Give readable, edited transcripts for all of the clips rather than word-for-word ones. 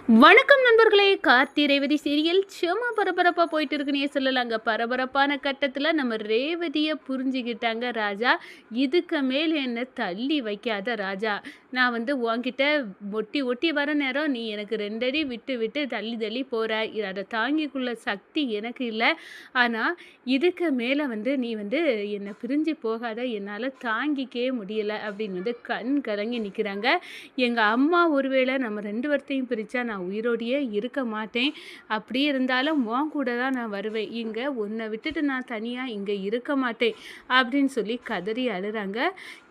வணக்கம் நண்பர்களே. கார்த்தி ரேவதி சீரியல் சும்மா பரபரப்பாக போயிட்டு இருக்குன்னே சொல்லலாங்க. பரபரப்பான கட்டத்தில் நம்ம ரேவதியை புரிஞ்சுக்கிட்டாங்க ராஜா. இதுக்கு மேல் என்னை தள்ளி வைக்காத ராஜா, நான் உன்கிட்ட ஒட்டி ஒட்டி வர நேரம் நீ எனக்கு 2 அடி விட்டு விட்டு தள்ளி தள்ளி போகிற. அதை தாங்கிக்குள்ள சக்தி எனக்கு இல்லை. ஆனால் இதுக்கு மேலே நீ என்னை பிரிஞ்சு போகாத, என்னால் தாங்கிக்கவே முடியலை அப்படின்னு கண் கலங்கி நிற்கிறாங்க. எங்கள் அம்மா ஒருவேளை நம்ம 2 பேர்த்தையும் பிரித்தா நான் உயிரோடையே இருக்க மாட்டேன். அப்படி இருந்தாலும் உன் கூட தான் நான் வருவேன். இங்கே உன்னை விட்டுட்டு நான் தனியாக இங்கே இருக்க மாட்டேன் அப்படின்னு சொல்லி கதறி அழுறாங்க.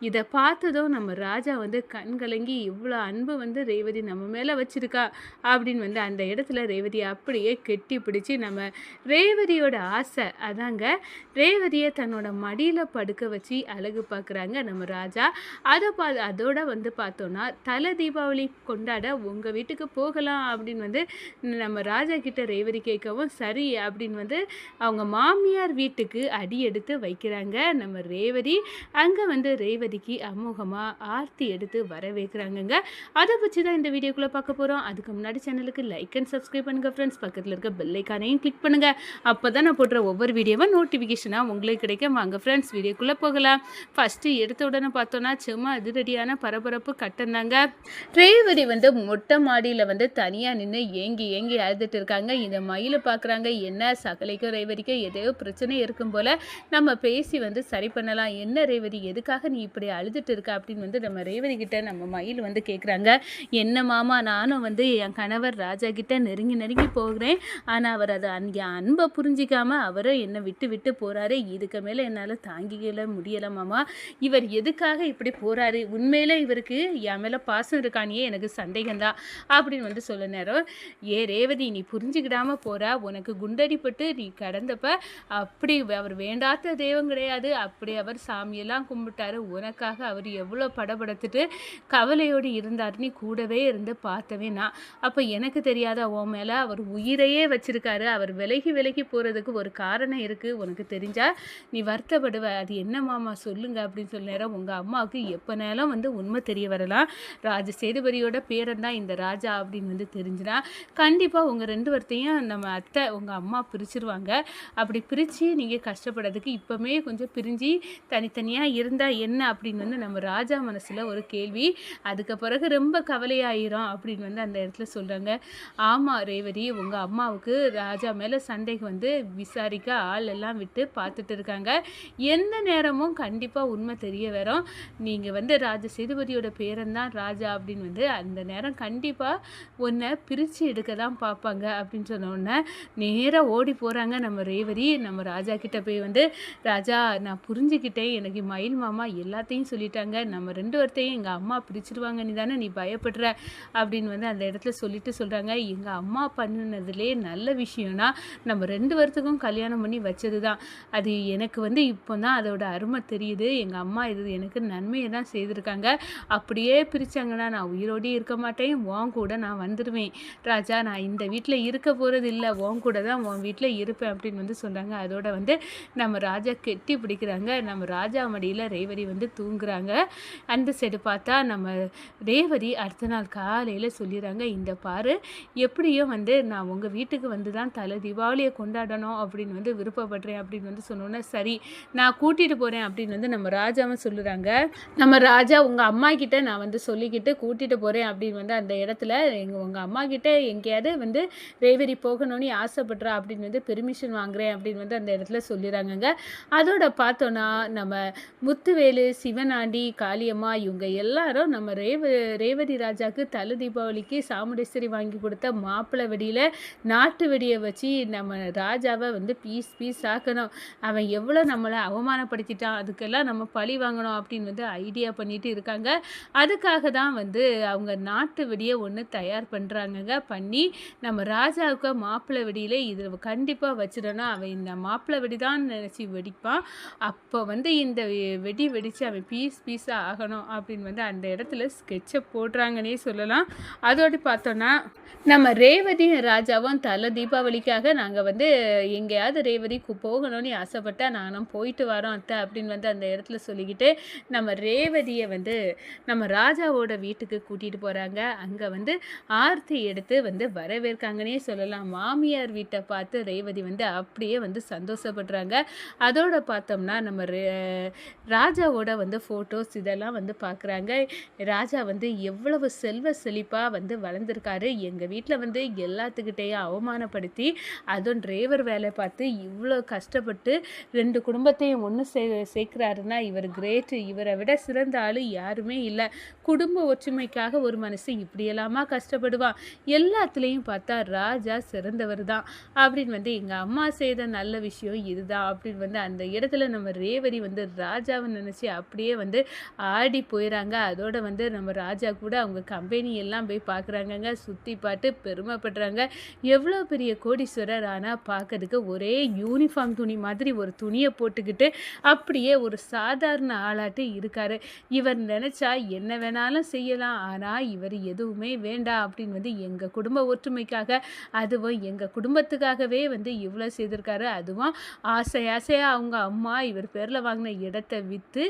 இதை பார்த்ததும் நம்ம ராஜா கண் கலங்கி இவ்வளோ அன்பு ரேவதி நம்ம மேலே வச்சுருக்கா அப்படின்னு அந்த இடத்துல ரேவதியை அப்படியே கெட்டி பிடிச்சி நம்ம ரேவதியோட ஆசை அதாங்க, ரேவதியை தன்னோட மடியில் படுக்க வச்சு அழகு பார்க்குறாங்க நம்ம ராஜா. அதோட பார்த்தோன்னா தலை தீபாவளி கொண்டாட உங்கள் வீட்டுக்கு போகலாம் அப்படின்னு நம்ம ராஜா கிட்ட ரேவதி கேட்கவும் சரி அப்படின்னு அவங்க மாமியார் வீட்டுக்கு அடி எடுத்து வைக்கிறாங்க நம்ம ரேவதி. அங்கே ரேவதிக்கு அமோகமாக ஆர்த்தி எடுத்து வர வைக்கிறாங்கங்க. அதை வச்சு தான் இந்த வீடியோக்குள்ளே பார்க்க போகிறோம். அதுக்கு முன்னாடி சேனலுக்கு லைக் அண்ட் சப்ஸ்கிரைப் பண்ணுங்கள் ஃப்ரெண்ட்ஸ். பக்கத்தில் இருக்க பெல் ஐக்கானையும் கிளிக் பண்ணுங்கள். அப்போ தான் நான் போடுற ஒவ்வொரு வீடியோவும் நோட்டிஃபிகேஷனாக உங்களுக்கு கிடைக்கும். வாங்க ஃப்ரெண்ட்ஸ் வீடியோக்குள்ளே போகலாம். ஃபஸ்ட்டு எடுத்த உடனே பார்த்தோன்னா சும்மா அதிரடியான பரபரப்பு கட்டந்தாங்க. ரேவதி மொட்டை மாடியில் தனியாக நின்று ஏங்கி ஏங்கி அழுதுட்டு இருக்காங்க. இந்த மயிலை பார்க்குறாங்க. என்ன சகலைக்கும் ரேவதிக்கும் ஏதோ பிரச்சனை இருக்கும் போல், நம்ம பேசி சரி பண்ணலாம். என்ன ரேவதி, எதுக்காக நீ இப்படி அழுதுட்டு இருக்க அப்படின்னு நம்ம ரேவதி கிட்ட நம்ம மயில் கேட்குறாங்க. என்ன மாமா, நானும் என் கணவர் ராஜா கிட்ட நெருங்கி நெருங்கி போகிறேன். ஆனால் அவர் அதை அன்பை புரிஞ்சிக்காமல் அவரும் என்னை விட்டு விட்டு போகிறாரு. இதுக்கு மேலே என்னால் தாங்கிக்கல முடியலை மாமா. இவர் எதுக்காக இப்படி போகிறாரு? உண்மையிலே இவருக்கு என் மேலே பாசம் இருக்கானியே எனக்கு சந்தேகம்தான் அப்படின்னு சொல்ல நேரம், ஏ ரேவதி, நீ புரிஞ்சுக்கிடாமல் போகிறா. உனக்கு குண்டடிப்பட்டு நீ கடந்தப்ப அப்படி அவர் வேண்டாத தெய்வம் கிடையாது. அப்படி அவர் சாமியெல்லாம் கும்பிட்டாரு. உனக்காக அவர் எவ்வளோ படபடுத்துட்டு கவலையோடு இருந்தார். நீ கூடவே இருந்து பார்த்தவே நான். அப்போ எனக்கு தெரியாத உன் மேலே அவர் உயிரையே வச்சிருக்காரு. அவர் விலகி விலகி போகிறதுக்கு ஒரு காரணம் இருக்குது. உனக்கு தெரிஞ்சா நீ வருத்தப்படுவ. அது என்ன மாமா சொல்லுங்க அப்படின்னு சொல்ல நேரம், உங்கள் அம்மாவுக்கு எப்போனாலும் உண்மை தெரிய வரலாம். ராஜ சேதுபதியோட பேரன் தான் இந்த ராஜா அப்படின்னு தெரிஞ்சுனா கண்டிப்பாக உங்கள் 2 பேர்த்தையும் நம்ம அத்தை உங்கள் அம்மா பிரிச்சிருவாங்க. அப்படி பிரித்து நீங்கள் கஷ்டப்படுறதுக்கு இப்போமே கொஞ்சம் பிரிஞ்சு தனித்தனியாக இருந்தால் என்ன அப்படின்னு நம்ம ராஜா மனசில் ஒரு கேள்வி. அதுக்கு பிறகு ரொம்ப கவலையாயிரும் அப்படின்னு அந்த இடத்துல சொல்கிறாங்க. ஆமாம் ரேவதி, உங்கள் அம்மாவுக்கு ராஜா மேலே சந்தேகம் விசாரிக்க ஆள் எல்லாம் விட்டு பார்த்துட்டு இருக்காங்க. எந்த நேரமும் கண்டிப்பாக உண்மை தெரிய வரும். நீங்கள் ராஜ சேதுபதியோட பேரன் தான் ராஜா அப்படின்னு அந்த நேரம் கண்டிப்பாக உன்னை பிரித்து எடுக்க தான் பார்ப்பாங்க அப்படின்னு சொன்னோடனே நேராக ஓடி போகிறாங்க நம்ம ரேவதி. நம்ம ராஜா கிட்ட போய் ராஜா, நான் புரிஞ்சுக்கிட்டேன். எனக்கு மயில் மாமா எல்லாத்தையும் சொல்லிட்டாங்க. நம்ம 2 பேர்த்தையும் எங்கள் அம்மா பிரிச்சிருவாங்க, நீ தானே நீ பயப்படுற அப்படின்னு அந்த இடத்துல சொல்லிட்டு சொல்கிறாங்க. எங்கள் அம்மா பண்ணினதுலே நல்ல விஷயம்னா நம்ம 2 பேர்த்துக்கும் கல்யாணம் பண்ணி வச்சது தான். அது எனக்கு இப்போ தான் அதோட அருமை தெரியுது. எங்கள் அம்மா இது எனக்கு நன்மையை தான் செய்திருக்காங்க. அப்படியே பிரித்தாங்கன்னா நான் உயிரோடு இருக்க மாட்டேன். உன் கூட நான் வந்துடுவேன் ராஜா. நான் இந்த வீட்டில் இருக்க போகிறது இல்லை, உன் கூட தான் உன் வீட்டில் இருப்பேன் அப்படின்னு சொல்கிறாங்க. அதோட நம்ம ராஜா கெட்டி பிடிக்கிறாங்க. நம்ம ராஜா மடியில் ரேவதி தூங்குறாங்க. அந்த சைடு பார்த்தா நம்ம ரேவதி அடுத்த நாள் காலையில் சொல்லிடுறாங்க, இந்த பாரு, எப்படியும் நான் உங்கள் வீட்டுக்கு தான் தலை தீபாவளியை கொண்டாடணும் அப்படின்னு விருப்பப்படுறேன் அப்படின்னு சொன்னோன்னே சரி நான் கூட்டிகிட்டு போகிறேன் அப்படின்னு நம்ம ராஜாவும் சொல்லுறாங்க. நம்ம ராஜா உங்கள் அம்மா கிட்ட நான் சொல்லிக்கிட்டு கூட்டிகிட்டு போகிறேன் அப்படின்னு அந்த இடத்துல உங்கள் அம்மா கிட்ட எங்கேயாவது ரேவதி போகணும்னு ஆசைப்படுறா அப்படின்னு பெர்மிஷன் வாங்குறேன் அப்படின்னு அந்த இடத்துல சொல்லிடுறாங்கங்க. அதோட பார்த்தோன்னா நம்ம முத்துவேலு, சிவனாண்டி, காளியம்மா இவங்க எல்லாரும் நம்ம ரேவதி ராஜாவுக்கு தலை தீபாவளிக்கு சாமுண்டேஸ்வரி வாங்கி கொடுத்த மாப்பிள்ளை வெடியில் நாட்டு வெடியை வச்சு நம்ம ராஜாவை பீஸ் பீஸ் ஆக்கணும். அவன் எவ்வளோ நம்மளை அவமானப்படுத்திட்டான், அதுக்கெல்லாம் நம்ம பழி வாங்கணும் அப்படின்னு ஐடியா பண்ணிட்டு இருக்காங்க. அதுக்காக தான் அவங்க நாட்டு வெடியை ஒன்று தயார் பண்ணுறாங்கங்க. பண்ணி நம்ம ராஜாவுக்கு மாப்பிள்ளை வெடியில் இது கண்டிப்பாக வச்சிடணும். அவன் இந்த மாப்பிள்ளை வெடி தான் நினச்சி வெடிப்பான். அப்போ இந்த வெடி வெடித்து அவன் பீஸ் பீஸாக ஆகணும் அப்படின்னு அந்த இடத்துல ஸ்கெட்சை போடுறாங்கன்னே சொல்லலாம். அதோடு பார்த்தோன்னா நம்ம ரேவதியும் ராஜாவும் தல தீபாவளிக்காக நாங்க வந்து எங்கேயாவது ரேவதிக்கு போகணும்னு ஆசைப்பட்டா, நானும் போயிட்டு வரோம் அத்தை அப்படின்னு வந்து அந்த இடத்துல சொல்லிக்கிட்டு, நம்ம ரேவதிய வந்து நம்ம ராஜாவோட வீட்டுக்கு கூட்டிட்டு போறாங்க. அங்க வந்து ஆர்த்தி எடுத்து வந்து வரவேற்காங்கன்னே சொல்லலாம். மாமியார் வீட்ட பார்த்து ரேவதி வந்து அப்படியே வந்து சந்தோஷப்படுறாங்க. அதோட பார்த்தோம்னா, நம்ம ராஜாவோட வந்து ஃபோட்டோஸ் இதெல்லாம் வந்து பார்க்குறாங்க. ராஜா வந்து எவ்வளவு செல்வ செழிப்பா வந்து வளர்ந்துருக்காரு. எங்க வீட்ல வந்து எல்லாத்துக்கிட்டயும் அவமானப்படுத்தி, அதுவும் டிரைவர் வேலை பார்த்து இவ்வளோ கஷ்டப்பட்டு 2 குடும்பத்தையும் ஒண்ணு சேர்க்கிறாருன்னா, இவர் கிரேட்டு. இவர விட சிறந்த ஆளு யாருமே இல்ல. குடும்ப ஒற்றுமைக்காக ஒரு மனுஷன் இப்படியெல்லாமா கஷ்டப்படுவான். எல்லாத்துலயும் பார்த்தா ராஜா சிறந்தவர் தான். அப்படின்னு வந்து எங்க அம்மா செய்த நல்ல விஷயம் இதுதான். அப்படின்னு வந்து அந்த இடத்துல நம்ம ரேவதி வந்து ராஜாவ நினைச்சு அப்படியே வந்து ஆடி போயிறாங்க. அதோட வந்து நம்ம ராஜா கூட அவங்க கம்பெனி எல்லாம் போய் பார்க்குறாங்கங்க. சுத்தி பார்த்து பெருமைப்படுறாங்க. எவ்வளோ பெரிய கோடீஸ்வரர் ஆனா பார்க்கறதுக்கு ஒரே யூனிஃபார்ம் துணி மாதிரி ஒரு துணிய போட்டுக்கிட்டு அப்படியே ஒரு சாதாரண ஆளாட்டு இருக்காரு. இவர் நினைச்சா என்ன வேணாலும் செய்யலாம். ஆனா இவர் எதுவுமே வேண்டாம் அப்படின்னு வந்து எங்க குடும்ப ஒற்றுமைக்காக, அதுவும் எங்க குடும்பத்துக்காகவே வந்து இவ்வளோ செய்திருக்காரு. அதுவும் ஆசையா அவங்க அம்மா இவர் பேர்ல வாங்கின இடத்த வித்து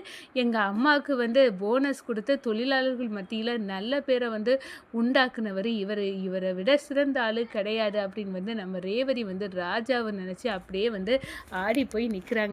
எங்க அம்மாவுக்கு வந்து போனஸ் கொடுத்து தொழிலாளர்கள் மத்தியில நல்ல பேரை வந்து உண்டாக்குனவர் இவரு. இவரை விட சிறந்த ஆளு கிடையாது அப்படின்னு வந்து நம்ம ரேவதி வந்து ராஜாவை நினைச்சு அப்படியே வந்து ஆடி போய் நிக்கிறாங்க.